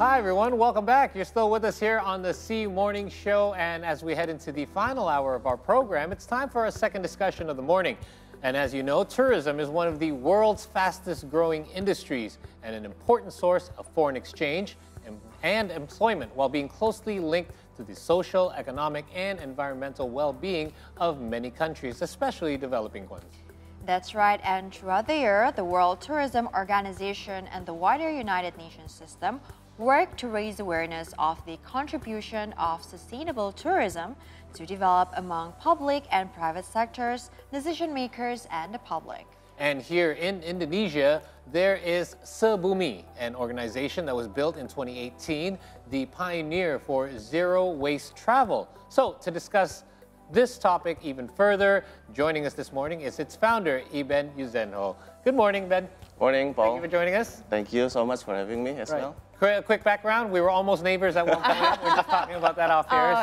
Hi, everyone. Welcome back. You're still with us here on the C Morning Show. And as we head into the final hour of our program, it's time for our second discussion of the morning. And as you know, tourism is one of the world's fastest growing industries and an important source of foreign exchange and employment, while being closely linked to the social, economic, and environmental well-being of many countries, especially developing ones. That's right, and throughout the year, the World Tourism Organization and the wider United Nations system work to raise awareness of the contribution of sustainable tourism to develop among public and private sectors, decision makers, and the public. And here in Indonesia, there is Sebumi, an organization that was built in 2018, the pioneer for zero waste travel. So to discuss this topic even further, joining us this morning is its founder, Iben Yuzenho. Good morning, Ben. Morning, Paul. Thank you for joining us. Thank you so much for having me as well. Quick background, we were almost neighbors at one point. We're just talking about that off air.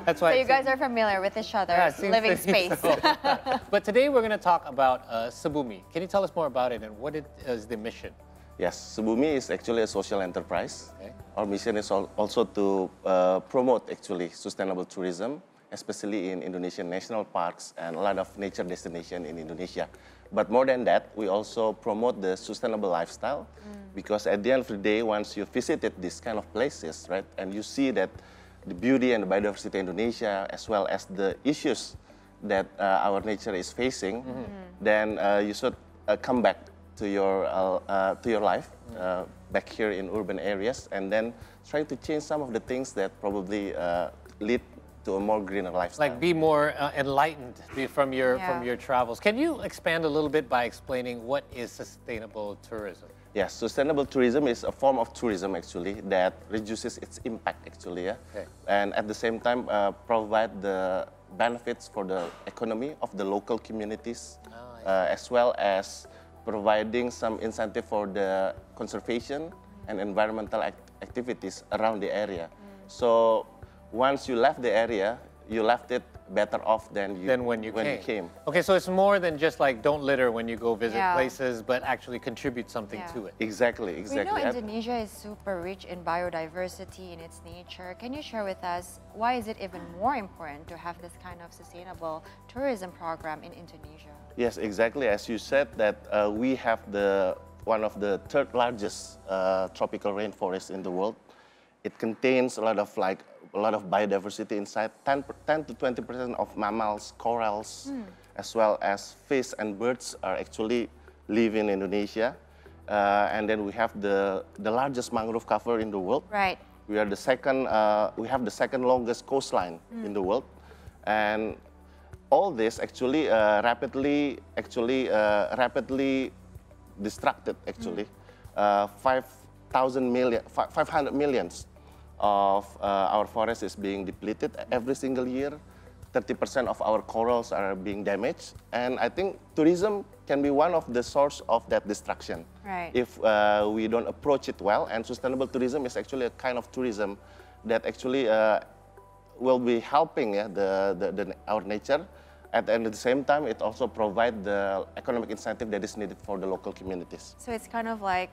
That's why so you guys are familiar with each other's living space. So. But today we're going to talk about Sebumi. Can you tell us more about it and what is the mission? Yes, Sebumi is actually a social enterprise. Okay. Our mission is also to promote actually sustainable tourism, especially in Indonesian national parks and a lot of nature destinations in Indonesia. But more than that, we also promote the sustainable lifestyle because at the end of the day, once you visited these kind of places, right, and you see that the beauty and the biodiversity in Indonesia, as well as the issues that our nature is facing, then you should come back to your life, back here in urban areas, and then try to change some of the things that probably lead to a more greener lifestyle. Like be more enlightened from your travels. Can you expand a little bit by explaining what is sustainable tourism? Yes, sustainable tourism is a form of tourism actually that reduces its impact actually, Okay. And at the same time provide the benefits for the economy of the local communities, as well as providing some incentive for the conservation and environmental activities around the area. So once you left the area, you left it better off than when you came. Okay, so it's more than just like don't litter when you go visit places, but actually contribute something to it. Exactly. We know Indonesia is super rich in biodiversity in its nature. Can you share with us why is it even more important to have this kind of sustainable tourism program in Indonesia? Yes, exactly. As you said, that we have one of the third largest tropical rainforests in the world. It contains a lot of biodiversity inside. 10 to 20% of mammals, corals, as well as fish and birds are actually live in Indonesia. And then we have the largest mangrove cover in the world. Right. We are the second. We have the second longest coastline in the world, and all this actually rapidly destructed. Actually, 500 millions of our forest is being depleted every single year. 30% of our corals are being damaged, and I think tourism can be one of the source of that destruction. Right. If we don't approach it well, and sustainable tourism is actually a kind of tourism that actually will be helping our nature. At the same time, it also provides the economic incentive that is needed for the local communities. So it's kind of like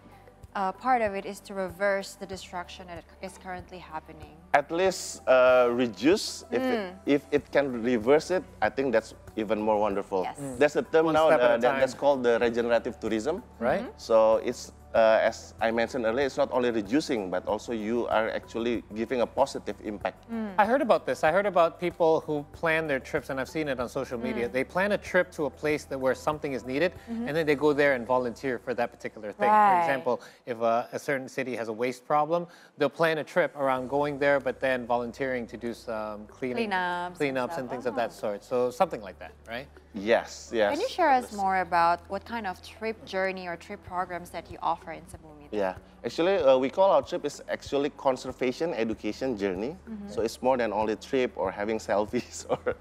part of it is to reverse the destruction that is currently happening. At least reduce. If it can reverse it, I think that's even more wonderful. Yes. There's a term One now step at a time. that's called the regenerative tourism. Right. So it's, as I mentioned earlier, it's not only reducing, but also you are actually giving a positive impact. I heard about this. I heard about people who plan their trips, and I've seen it on social media. They plan a trip to a place where something is needed, and then they go there and volunteer for that particular thing. Right. For example, if a certain city has a waste problem, they'll plan a trip around going there, but then volunteering to do some cleanups and things of that sort. So something like that, right? Yes, yes. Can you share us more about what kind of trip journey or trip programs that you offer in Sebumi? Yeah, actually, we call our trip is actually conservation education journey. So it's more than only trip or having selfies or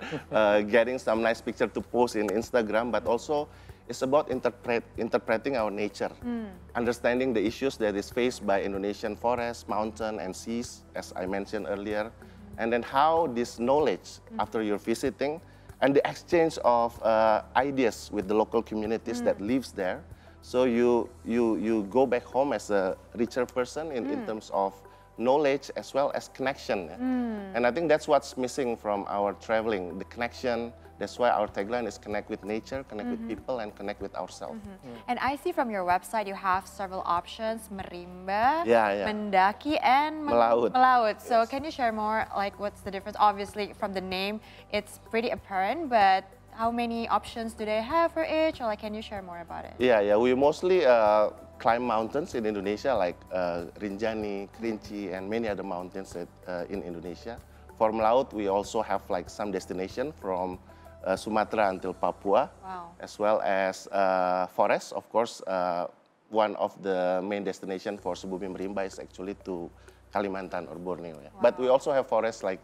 getting some nice picture to post in Instagram, but also it's about interpreting our nature, understanding the issues that is faced by Indonesian forests, mountain, and seas, as I mentioned earlier, and then how this knowledge, after you're visiting, and the exchange of ideas with the local communities that lives there. So you go back home as a richer person in terms of knowledge as well as connection. And I think that's what's missing from our traveling, the connection. That's why our tagline is connect with nature, connect with people, and connect with ourselves. And I see from your website you have several options, merimba, Yeah. mendaki, and Melaut. melaut. So Yes. can you share more, like what's the difference? Obviously from the name, it's pretty apparent, but how many options do they have for each? Or like, can you share more about it? Yeah. We mostly climb mountains in Indonesia, like Rinjani, Kerinci, and many other mountains in Indonesia. For Melaut, we also have like some destination from Sumatra until Papua, as well as forest. Of course, one of the main destination for Subumi Merimba is actually to Kalimantan or Borneo. Yeah. But we also have forests like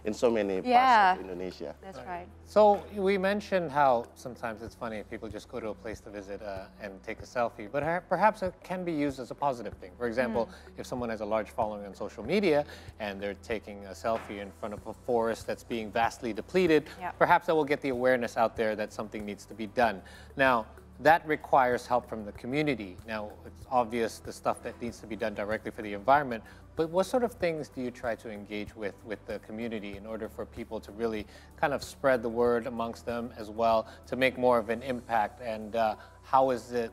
in so many parts of Indonesia. That's right. So we mentioned how sometimes it's funny if people just go to a place to visit and take a selfie, but perhaps it can be used as a positive thing. For example, if someone has a large following on social media and they're taking a selfie in front of a forest that's being vastly depleted, perhaps that will get the awareness out there that something needs to be done. Now, that requires help from the community. Now, it's obvious the stuff that needs to be done directly for the environment, but what sort of things do you try to engage with the community in order for people to really kind of spread the word amongst them as well, to make more of an impact? And how is it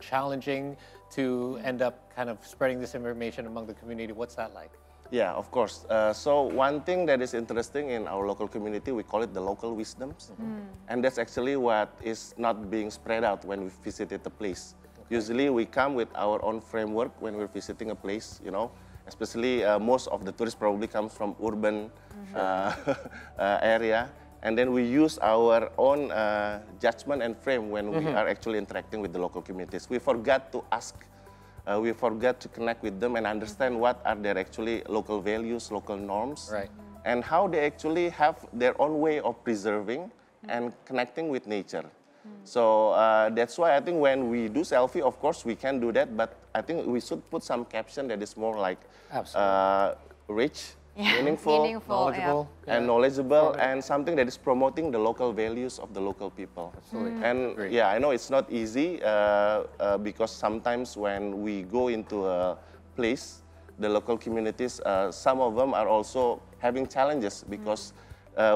challenging to end up kind of spreading this information among the community? What's that like? Yeah, of course. So one thing that is interesting in our local community, we call it the local wisdoms. And that's actually what is not being spread out when we visited the place. Usually we come with our own framework when we're visiting a place, you know, especially most of the tourists probably comes from urban area. And then we use our own judgment and frame when we are actually interacting with the local communities. We forgot to ask. We forget to connect with them and understand what are their actually local values, local norms, and how they actually have their own way of preserving and connecting with nature. So that's why I think when we do selfie, of course we can do that, but I think we should put some caption that is more like rich, meaningful, knowledgeable, and knowledgeable, and something that is promoting the local values of the local people. Absolutely. And yeah, I know it's not easy because sometimes when we go into a place, the local communities, some of them are also having challenges because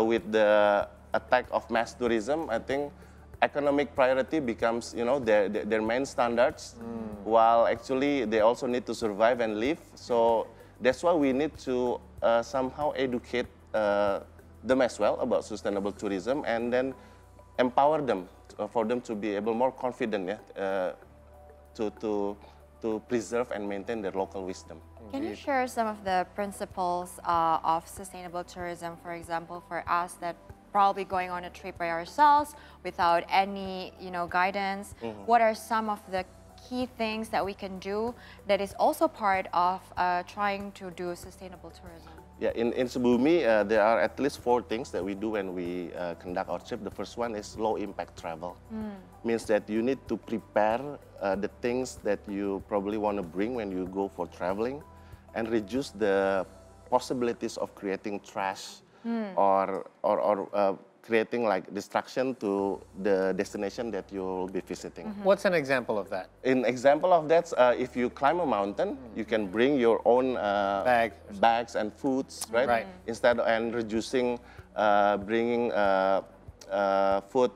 with the attack of mass tourism, I think economic priority becomes, you know, their main standards, while actually they also need to survive and live. So that's why we need to somehow educate them as well about sustainable tourism and then empower them for them to be able more confident to preserve and maintain their local wisdom. Can you share some of the principles of sustainable tourism, for example, for us that probably going on a trip by ourselves without any, guidance? What are some of the key things that we can do that is also part of trying to do sustainable tourism? Yeah, in Subumi, there are at least 4 things that we do when we conduct our trip. The first one is low impact travel. Means that you need to prepare the things that you probably want to bring when you go for traveling and reduce the possibilities of creating trash or creating like distraction to the destination that you'll be visiting. What's an example of that? An example of that, if you climb a mountain, you can bring your own bags and foods, right? Instead and reducing bringing food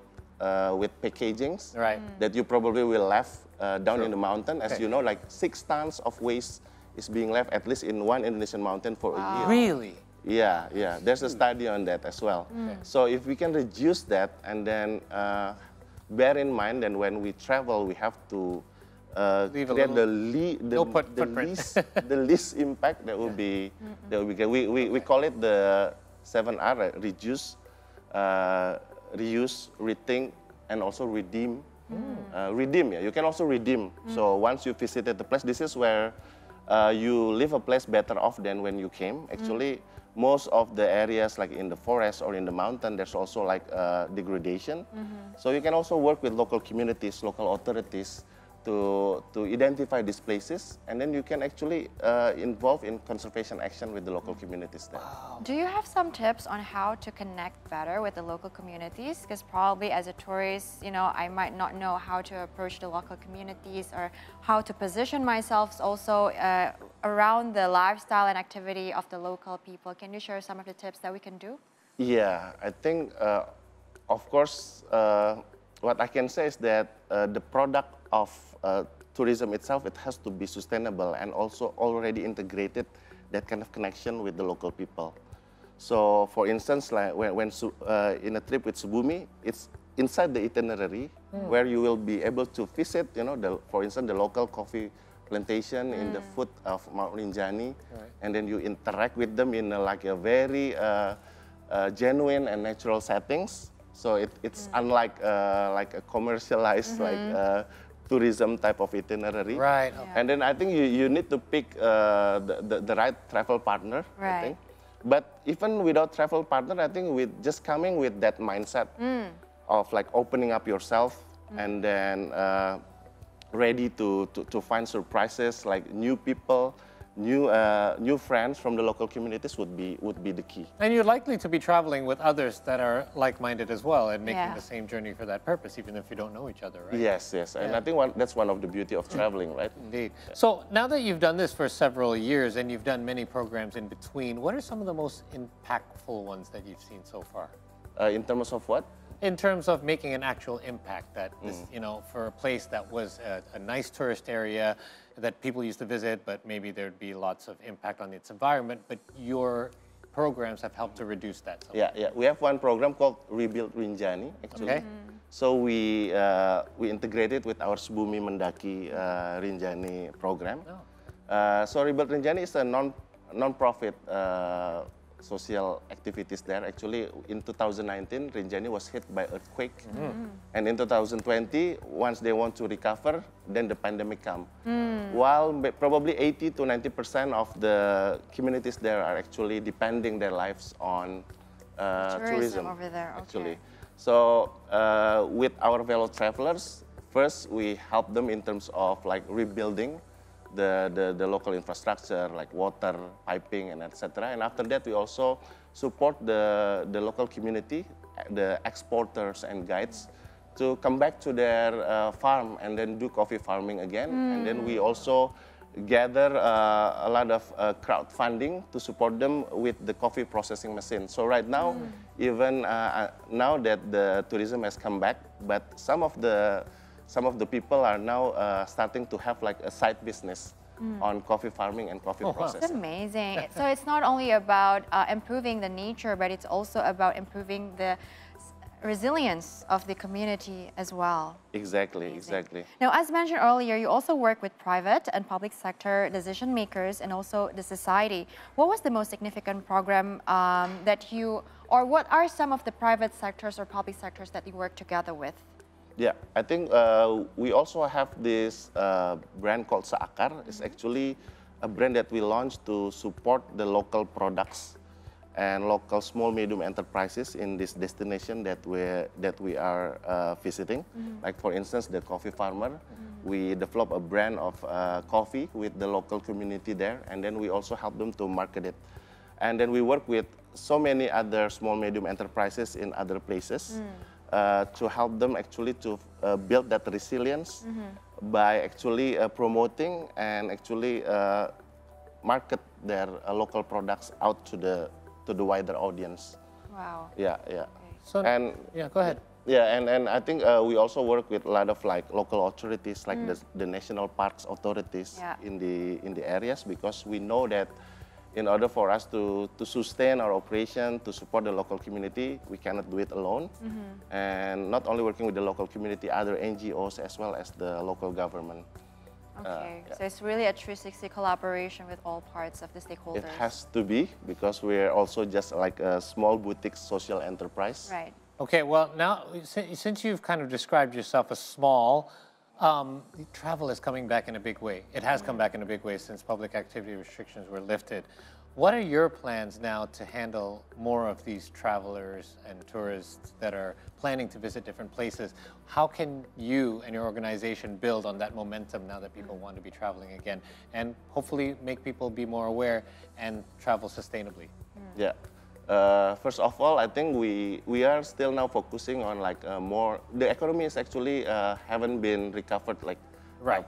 with packagings that you probably will left down in the mountain. As you know, like 6 tons of waste is being left at least in one Indonesian mountain for a year. Really? Yeah. There's a study on that as well. So if we can reduce that and then bear in mind that when we travel, we have to create the least impact that will be good. We call it the 7R, right? Reduce, reuse, rethink, and also redeem. Redeem, you can also redeem. So once you visited the place, this is where you leave a place better off than when you came. Actually, most of the areas like in the forest or in the mountain, there's also like degradation. So you can also work with local communities, local authorities to identify these places, and then you can actually involve in conservation action with the local communities there. Do you have some tips on how to connect better with the local communities? Because probably as a tourist, I might not know how to approach the local communities or how to position myself also around the lifestyle and activity of the local people. Can you share some of the tips that we can do? Yeah, I think, of course, what I can say is that the product of tourism itself, it has to be sustainable and also already integrated that kind of connection with the local people. So, for instance, like when in a trip with Subumi, it's inside the itinerary where you will be able to visit, for instance, the local coffee plantation in the foot of Mount Rinjani, and then you interact with them in like a very genuine and natural settings. So it's unlike like a commercialized tourism type of itinerary. Right. Yeah. And then I think you need to pick the right travel partner. Right. I think. But even without travel partner, I think with just coming with that mindset of like opening up yourself and then ready to find surprises like new people, new friends from the local communities would be the key. And you're likely to be traveling with others that are like-minded as well and making Yeah. the same journey for that purpose, even if you don't know each other, right? Yes, yes. And I think that's one of the beauty of traveling, right? Indeed. So now that you've done this for several years and you've done many programs in between, what are some of the most impactful ones that you've seen so far? In terms of what? In terms of making an actual impact, that this, for a place that was a nice tourist area that people used to visit, but maybe there'd be lots of impact on its environment, but your programs have helped to reduce that. Yeah. We have one program called Rebuild Rinjani, actually. Okay. So we integrated with our Subumi Mendaki Rinjani program. So Rebuild Rinjani is a non-profit social activities there. Actually, in 2019, Rinjani was hit by earthquake. And in 2020, once they want to recover, then the pandemic come. While probably 80 to 90% of the communities there are actually depending their lives on tourism over there. actually. So with our fellow travelers, first we help them in terms of like rebuilding the local infrastructure like water, piping, and etc. And after that, we also support the local community, the exporters and guides, to come back to their farm and then do coffee farming again. And then we also gather a lot of crowdfunding to support them with the coffee processing machine. So right now, even now that the tourism has come back, but some of the people are now starting to have like a side business on coffee farming and coffee processing. That's amazing. So it's not only about improving the nature, but it's also about improving the resilience of the community as well. Exactly, Amazing. exactly. Now, as mentioned earlier, you also work with private and public sector decision makers and also the society. What was the most significant program or what are some of the private sectors or public sectors that you work together with? Yeah, I think we also have this brand called Seakar. It's actually a brand that we launched to support the local products and local small medium enterprises in this destination that we are visiting. Like for instance, the coffee farmer. We develop a brand of coffee with the local community there, and then we also help them to market it. And then we work with so many other small medium enterprises in other places to help them actually to build that resilience by actually promoting and actually market their local products out to the wider audience. Wow. Yeah. So, go ahead. Yeah, and I think we also work with a lot of like local authorities, like the national parks authorities in the areas, because we know that in order for us to sustain our operation, to support the local community, we cannot do it alone. And not only working with the local community, other NGOs as well as the local government. Okay, so it's really a 360 collaboration with all parts of the stakeholders. It has to be, because we're also just like a small boutique social enterprise. Right. Okay, well now, since you've kind of described yourself as small, travel is coming back in a big way. It has come back in a big way since public activity restrictions were lifted. What are your plans now to handle more of these travelers and tourists that are planning to visit different places? How can you and your organization build on that momentum now that people want to be traveling again, and hopefully make people be more aware and travel sustainably? Yeah. First of all, I think we are still now focusing on like more. The economy is actually haven't been recovered like Right.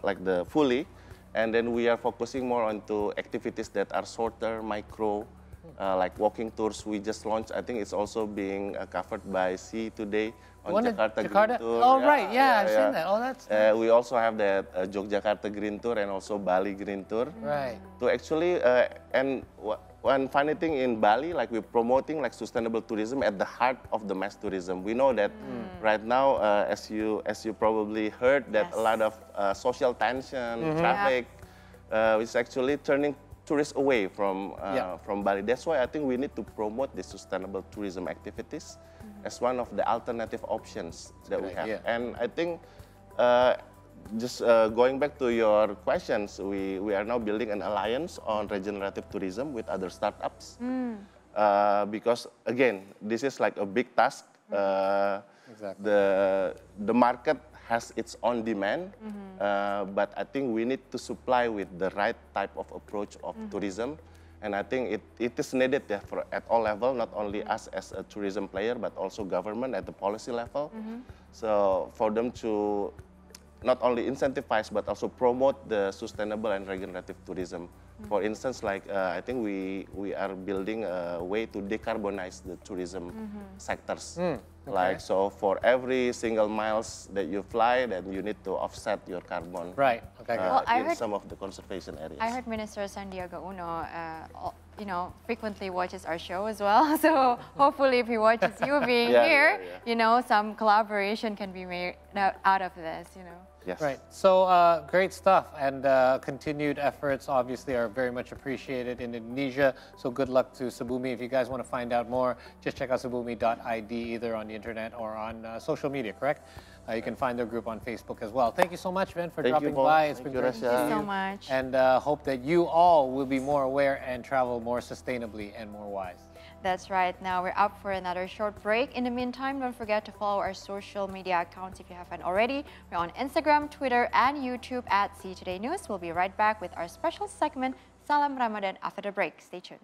like the fully, And then we are focusing more onto activities that are shorter, micro, like walking tours. We just launched, I think it's also being covered by C today on Jakarta Green Tour. Oh, right, yeah, I've seen that. Oh, that's nice. We also have the Yogyakarta Green Tour and also Bali Green Tour. Right. To actually, and one funny thing in Bali, like we're promoting like sustainable tourism at the heart of the mass tourism. We know that right now, as you probably heard, that a lot of social tension, traffic, is actually turning tourists away from Bali. That's why I think we need to promote the sustainable tourism activities as one of the alternative options that we have. idea. And I think just going back to your questions, we are now building an alliance on regenerative tourism with other startups. Because again, this is like a big task. Exactly. The market has its own demand, but I think we need to supply with the right type of approach of tourism. And I think it is needed at all levels, not only us as a tourism player, but also government at the policy level. So for them to not only incentivize, but also promote the sustainable and regenerative tourism. For instance, like I think we are building a way to decarbonize the tourism sectors. Like, so for every single miles that you fly, then you need to offset your carbon. Right, okay, good. In some of the conservation areas. I heard Minister Sandiaga Uno, frequently watches our show as well. So hopefully, if he watches you being here, some collaboration can be made out of this. Yes. Right. So great stuff, and continued efforts obviously are very much appreciated in Indonesia. So good luck to Subumi. If you guys want to find out more, just check out subumi.id either on the internet or on social media, correct? You can find their group on Facebook as well. Thank you so much, Ben, for dropping by. It's been great to see you. Thank you so much. And hope that you all will be more aware and travel more sustainably and more wise. That's right. Now we're up for another short break. In the meantime, don't forget to follow our social media accounts if you haven't already. We're on Instagram, Twitter, and YouTube at See Today News. We'll be right back with our special segment, Salam Ramadan, after the break. Stay tuned.